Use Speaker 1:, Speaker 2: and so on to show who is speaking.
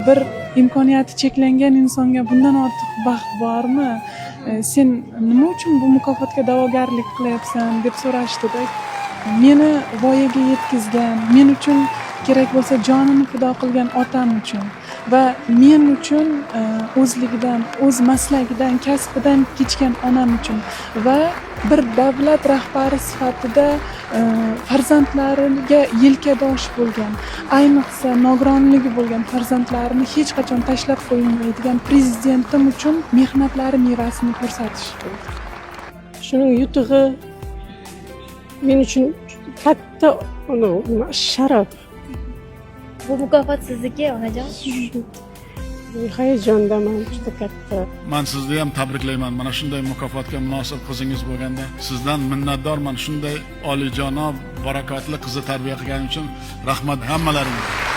Speaker 1: Bir imkoniyati cheklangan insonga bundan ortiq baxt bormi? Sen nima uchun bu mukofotga da'vogarlik qilyapsan deb so'rashdi-da. Meni voyaga yetkazgan, men uchun kerak bo'lsa jonini fido qilgan otam uchun va men uchun o'zligidan, o'z maslagidan, kasbidan kechgan onam uchun va bir davlat rahbari sifatida farzandlariga yelkadosh bo'lgan, ayniqsa nogironligi bo'lgan farzandlarini hech qachon tashlab qo'ymaydigan prezidentim uchun mehnatlari mevasini ko'rsatish.
Speaker 2: Shuning yutug'i men uchun katta sharaf.
Speaker 3: Bu mukofot sizniki, onajon.
Speaker 2: Hayajondaman juda katta.
Speaker 4: Men sizni ham tabriklayman. Mana shunday mukofotga munosib qizingiz bo'lganda sizdan minnatdorman. Shunday oliyjanob, barakotli qizni tarbiya qilganing uchun rahmat hammalaringizga.